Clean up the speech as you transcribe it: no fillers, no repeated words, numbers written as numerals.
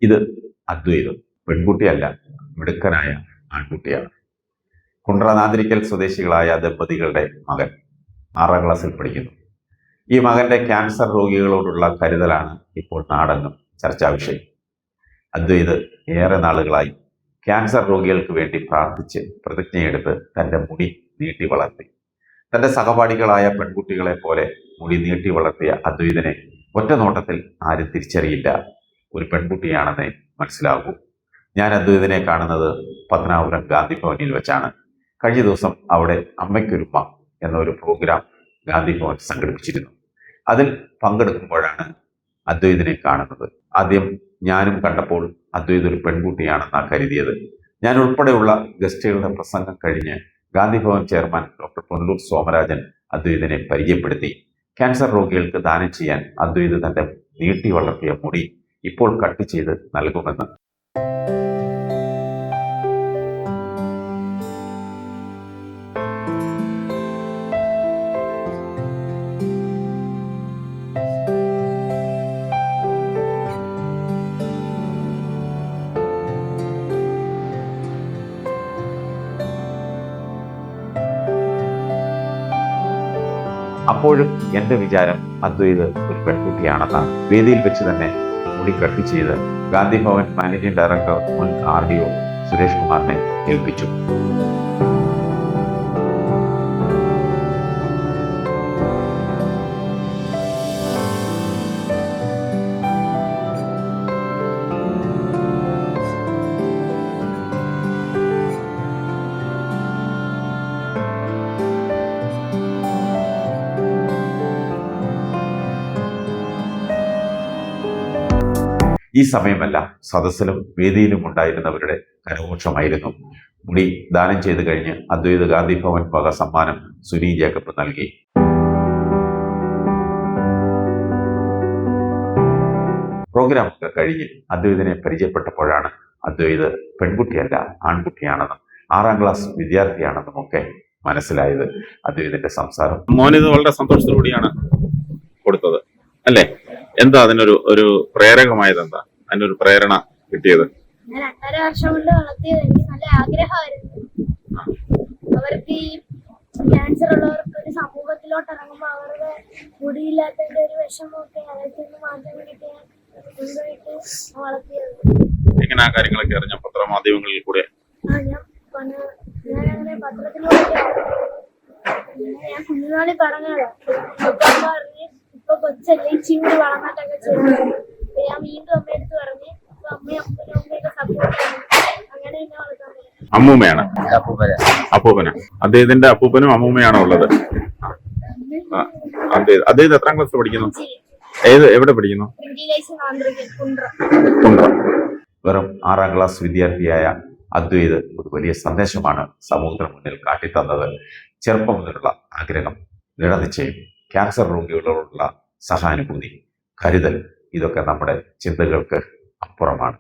ഇത് അദ്വൈതം പെൺകുട്ടിയല്ല, മിടുക്കനായ ആൺകുട്ടിയാണ്. കുണ്ട്ര നാന്തിരിക്കൽ സ്വദേശികളായ ദമ്പതികളുടെ മകൻ 6ാം ക്ലാസ്സിൽ പഠിക്കുന്നു. ഈ മകന്റെ ക്യാൻസർ രോഗികളോടുള്ള കരുതലാണ് ഇപ്പോൾ നാടെങ്ങും ചർച്ചാ വിഷയം. അദ്വൈത് ഏറെ നാളുകളായി ക്യാൻസർ രോഗികൾക്ക് വേണ്ടി പ്രാർത്ഥിച്ച് പ്രതിജ്ഞയെടുത്ത് തൻ്റെ മുടി നീട്ടി വളർത്തി. തൻ്റെ സഹപാഠികളായ പെൺകുട്ടികളെ പോലെ മുടി നീട്ടി വളർത്തിയ അദ്വൈതിനെ ഒറ്റ നോട്ടത്തിൽ ആരും തിരിച്ചറിയില്ല, ഒരു പെൺകുട്ടിയാണെന്നേ മനസ്സിലാകൂ. ഞാൻ അദ്വൈതിനെ കാണുന്നത് പത്തനാപുരം ഗാന്ധി ഭവനിൽ വെച്ചാണ്. കഴിഞ്ഞ ദിവസം അവിടെ അമ്മയ്ക്കൊരുമ്മ എന്നൊരു പ്രോഗ്രാം ഗാന്ധി ഭവൻ സംഘടിപ്പിച്ചിരുന്നു. അതിൽ പങ്കെടുക്കുമ്പോഴാണ് അദ്വൈതിനെ കാണുന്നത്. ആദ്യം ഞാനും കണ്ടപ്പോൾ അദ്വൈത് ഒരു പെൺകുട്ടിയാണെന്നാണ് കരുതിയത്. ഞാൻ ഉൾപ്പെടെയുള്ള ഗസ്റ്റുകളുടെ പ്രസംഗം കഴിഞ്ഞ് ഗാന്ധിഭവൻ ചെയർമാൻ ഡോക്ടർ പൊന്നൂർ സോമരാജൻ അദ്വൈതിനെ പരിചയപ്പെടുത്തി. ക്യാൻസർ രോഗികൾക്ക് ദാനം ചെയ്യാൻ അദ്വൈത് തൻ്റെ നീട്ടി വളർത്തിയ മുടി ഇപ്പോൾ കട്ട് ചെയ്ത് നൽകുമെന്ന്. അപ്പോഴും എൻ്റെ വിചാരം അദ്വൈത് ഒരു പെൺകുട്ടിയാണെന്നാണ്. വേദിയിൽ വെച്ച് തന്നെ മുടി കട്ട് ചെയ്ത് ഗാന്ധിഭവൻ മാനേജിംഗ് ഡയറക്ടർ മുൻ RDO സുരേഷ് കുമാറിനെ ഏൽപ്പിച്ചു. ഈ സമയമെല്ലാം സദസ്സിലും വേദിയിലും ഉണ്ടായിരുന്നവരുടെ കരഘോഷമായിരുന്നു. മുടി ദാനം ചെയ്തു കഴിഞ്ഞ് അദ്വൈത് ഗാന്ധിഭവൻ വക സമ്മാനം സുനി ജേക്കബ് നൽകി. പ്രോഗ്രാമൊക്കെ കഴിഞ്ഞ് അദ്വൈതിനെ പരിചയപ്പെട്ടപ്പോഴാണ് അദ്വൈത് പെൺകുട്ടിയല്ല ആൺകുട്ടിയാണെന്നും 6ാം ക്ലാസ് വിദ്യാർത്ഥിയാണെന്നും ഒക്കെ മനസ്സിലായത്. അദ്വൈതിന്റെ സംസാരം മോനിത് വളരെ സന്തോഷത്തോടുകൂടിയാണ് കൊടുത്തത് അല്ലേ? എന്താ അതിനൊരു പ്രേരകമായത്? എന്താ അതിനൊരു പ്രേരണ കിട്ടിയത്? ഞാൻ 2.5 വർഷം കൊണ്ട് വളർത്തിയത് എനിക്ക് നല്ല ആഗ്രഹമായിരുന്നു. അവർക്ക് ഈ ക്യാൻസർ ഉള്ളവർക്ക് ഒരു സമൂഹത്തിലോട്ട് ഇറങ്ങുമ്പോൾ അവരുടെ മുടിയില്ലാത്തതിന്റെ ഒരു വിഷമമൊക്കെ അതൊക്കെ ഒന്ന് മാറ്റാൻ വേണ്ടിയിട്ട് ഞാൻ കൊണ്ടുപോയിട്ട് വളർത്തിയത്. എങ്ങനെ ആ കാര്യങ്ങളൊക്കെ അറിഞ്ഞ പത്രമാധ്യമങ്ങളിൽ കൂടെ? ഞാനങ്ങനെ പത്രത്തിലൂടെ ഞാൻ കുഞ്ഞുനാളിൽ പറഞ്ഞതാണ്. പറഞ്ഞ് ഇപ്പൊ കൊച്ചല്ലേ ഇച്ചിരി കൂടി വളർന്നിട്ടൊക്കെ ചെയ്യുന്നത്. ഞാൻ വീണ്ടും അമ്മയെടുത്ത് പറഞ്ഞ് അമ്മയും അമ്മയൊക്കെ സപ്പോർട്ട് ചെയ്യണം. അങ്ങനെ എന്നെ വളർത്താൻ പറ്റും. അമ്മൂമ്മയാണ്? അപ്പൂപ്പന. അദ്ദേഹത്തിന്റെ അപ്പൂപ്പനും അമ്മൂമ്മയാണോ ഉള്ളത്? അദ്ദേഹം എത്രാം ക്ലാസ് പഠിക്കുന്നു? എവിടെ പഠിക്കുന്നു? കുണ്ട്ര. വെറും 6ാം ക്ലാസ് വിദ്യാർത്ഥിയായ അദ്വൈത് ഒരു വലിയ സന്ദേശമാണ് സമൂഹത്തിന് മുന്നിൽ കാട്ടിത്തന്നത്. ചെറുപ്പം മുതലുള്ള ആഗ്രഹം, ദൃഢനിശ്ചയം, ക്യാൻസർ രോഗികളോടുള്ള സഹാനുഭൂതി, കരുതൽ, ഇതൊക്കെ നമ്മുടെ ചിന്തകൾക്ക് അപ്പുറമാണ്.